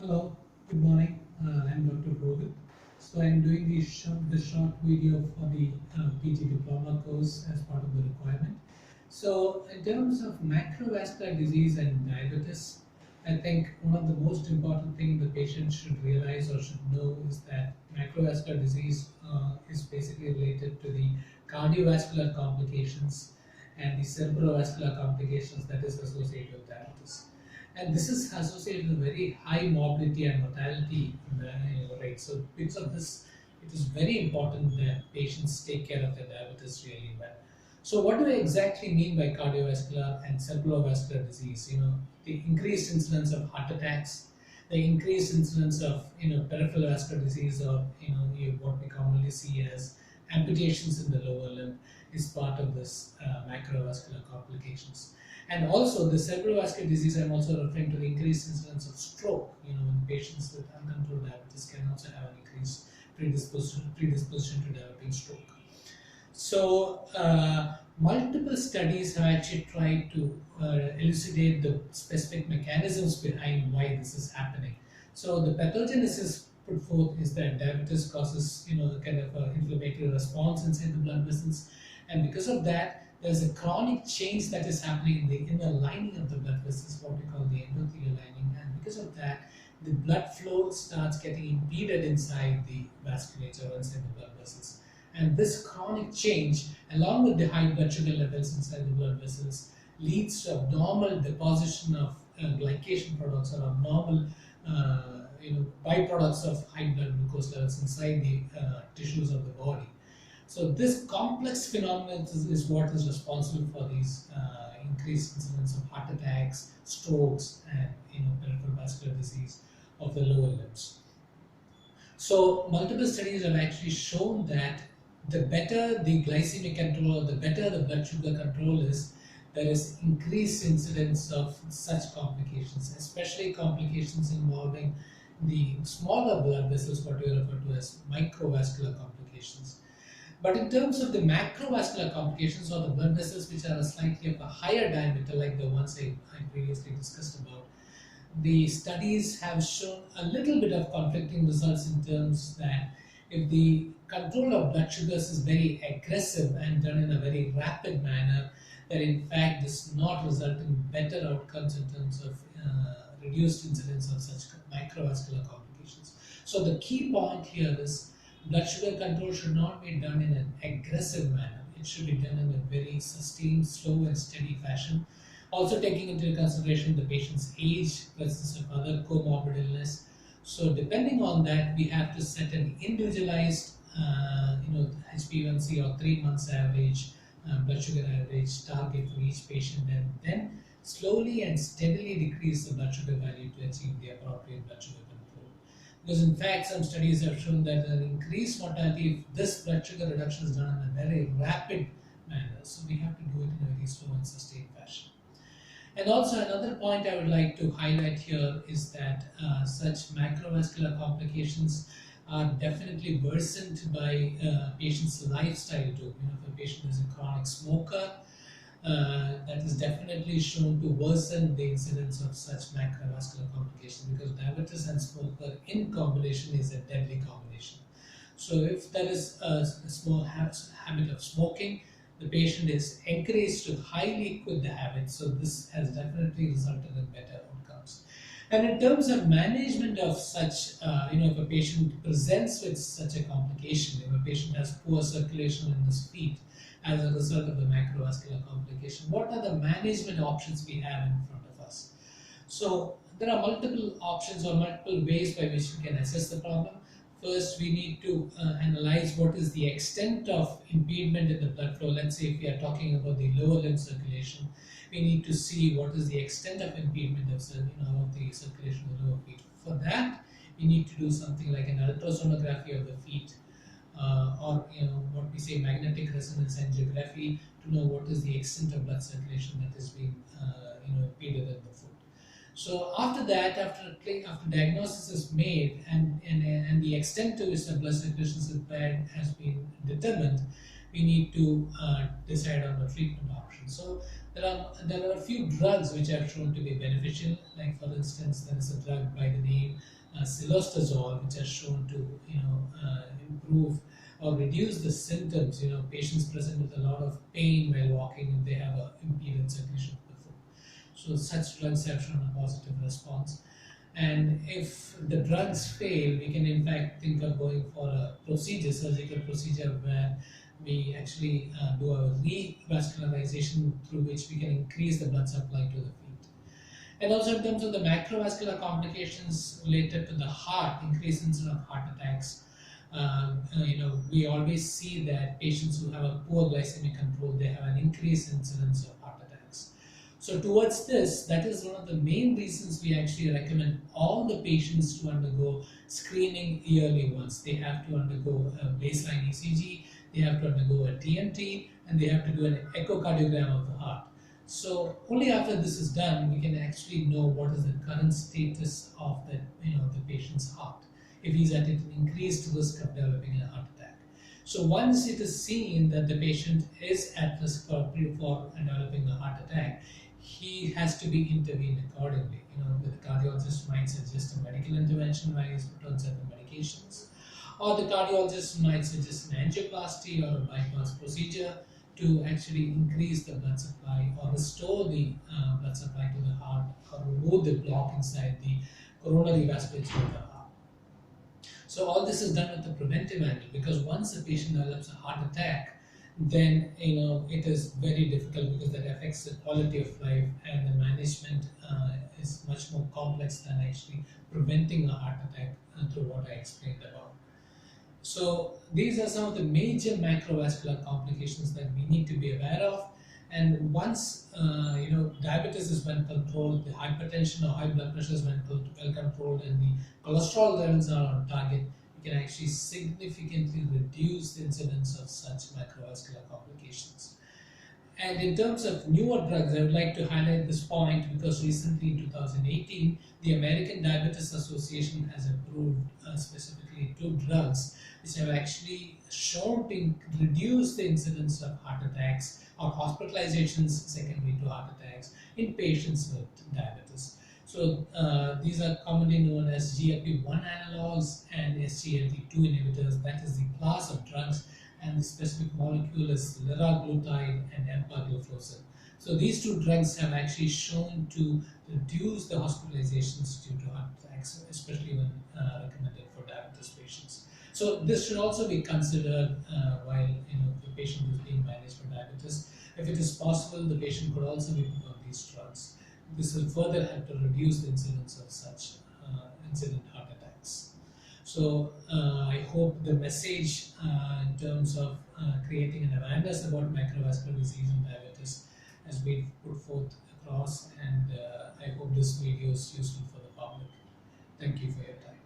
Hello, good morning. I'm Dr. Rohit. So I'm doing the short video for the PG diploma course as part of the requirement. So in terms of macrovascular disease and diabetes, I think one of the most important things the patient should realize or should know is that macrovascular disease is basically related to the cardiovascular complications and the cerebrovascular complications that is associated with diabetes. And this is associated with very high morbidity and mortality rate. So because of this, it is very important that patients take care of their diabetes really well. So what do I exactly mean by cardiovascular and cerebrovascular disease? The increased incidence of heart attacks, the increased incidence of peripheral vascular disease, or what we commonly see as amputations in the lower limb is part of this macrovascular complications. And also the cerebrovascular disease, I'm also referring to the increased incidence of stroke. When patients with uncontrolled diabetes can also have an increased predisposition to developing stroke. So, multiple studies have actually tried to elucidate the specific mechanisms behind why this is happening. So, the pathogenesis put forth is that diabetes causes, a kind of inflammatory response inside the blood vessels, and because of that, there's a chronic change that is happening in the inner lining of the blood vessels, what we call the endothelial lining, and because of that, the blood flow starts getting impeded inside the vasculature or inside the blood vessels. And this chronic change, along with the high blood sugar levels inside the blood vessels, leads to abnormal deposition of glycation products or abnormal byproducts of high blood glucose levels inside the tissues of the body. So this complex phenomenon is what is responsible for these increased incidence of heart attacks, strokes, and peripheral vascular disease of the lower limbs. So multiple studies have actually shown that the better the glycemic control or the better the blood sugar control is, there is increased incidence of such complications, especially complications involving the smaller blood vessels, what we refer to as microvascular complications. But in terms of the macrovascular complications, or the blood vessels which are slightly of a higher diameter, like the ones I previously discussed about, the studies have shown a little bit of conflicting results in terms that if the control of blood sugars is very aggressive and done in a very rapid manner, that in fact does not result in better outcomes in terms of reduced incidence of such microvascular complications. So the key point here is blood sugar control should not be done in an aggressive manner. It should be done in a very sustained, slow and steady fashion. Also taking into consideration the patient's age, presence of other comorbid illness. So depending on that, we have to set an individualized, HbA1c or 3 months average, blood sugar average target for each patient, and then slowly and steadily decrease the blood sugar value to achieve the appropriate blood sugar control. Because in fact, some studies have shown that an increased mortality if this blood sugar reduction is done in a very rapid manner. So we have to do it in a very slow and sustained fashion. And also another point I would like to highlight here is that such macrovascular complications are definitely worsened by patient's lifestyle too. If a patient is a chronic smoker, that is definitely shown to worsen the incidence of such macrovascular complications, because diabetes and smoker in combination is a deadly combination. So if there is a small habit of smoking, the patient is encouraged to highly quit the habit. So this has definitely resulted in better outcomes. And in terms of management of such, if a patient presents with such a complication, if a patient has poor circulation in his feet as a result of the macrovascular complication, what are the management options we have in front of us? So there are multiple options or multiple ways by which we can assess the problem. First, we need to analyze what is the extent of impediment in the blood flow. Let's say if we are talking about the lower limb circulation, we need to see what is the extent of impediment of the circulation of the lower feet. For that, we need to do something like an ultrasonography of the feet, or what we say magnetic resonance angiography, to know what is the extent of blood circulation that is being impeded in the foot. So after that, after diagnosis is made and the extent to which the blood circulation is impaired has been determined, we need to decide on the treatment option. So there are a few drugs which are shown to be beneficial. Like for instance, there is a drug by the name cilostazol, which has shown to improve or reduce the symptoms. Patients present with a lot of pain while walking and they have a impeded circulation of the foot. So such drugs have shown a positive response. And if the drugs fail, we can in fact think of going for a procedure, surgical procedure, where we actually do a revascularization through which we can increase the blood supply to the feet. And also in terms of the macrovascular complications related to the heart, increased incidence of heart attacks. We always see that patients who have a poor glycemic control, they have an increased incidence of heart attacks. So towards this, that is one of the main reasons we actually recommend all the patients to undergo screening yearly once. They have to undergo a baseline ECG, they have to undergo a TMT, and they have to do an echocardiogram of the heart. So only after this is done, we can actually know what is the current status of the patient's heart, if he's at an increased risk of developing a heart attack. So once it is seen that the patient is at risk for developing a heart attack, he has to be intervened accordingly. The cardiologist might suggest a medical intervention where he's put on certain medications, or the cardiologist might suggest an angioplasty or a bypass procedure to actually increase the blood supply or restore the blood supply to the heart, or remove the block inside the coronary vasculature of the heart. So all this is done with the preventive angle, because once a patient develops a heart attack, then it is very difficult, because that affects the quality of life, and the management is much more complex than actually preventing a heart attack through what I explained about. So these are some of the major macrovascular complications that we need to be aware of. And once diabetes is well controlled, the hypertension or high blood pressure is well controlled, and the cholesterol levels are on target, we can actually significantly reduce the incidence of such macrovascular complications. And in terms of newer drugs, I would like to highlight this point, because recently in 2018, the American Diabetes Association has approved specifically 2 drugs which have actually shown to reduce the incidence of heart attacks or hospitalizations secondary to heart attacks in patients with diabetes. So these are commonly known as GLP-1 analogs and SGLT2 inhibitors. That is the class of drugs, and the specific molecule is liraglutide and empagliflozin. So these 2 drugs have actually shown to reduce the hospitalizations due to heart attacks, especially when recommended for diabetes patients. So this should also be considered while the patient is being managed for diabetes. If it is possible, the patient could also be put on these drugs. This will further help to reduce the incidence of such incident heart attacks. So I hope the message in terms of creating an awareness about macrovascular disease and diabetes has been put forth across, and I hope this video is useful for the public. Thank you for your time.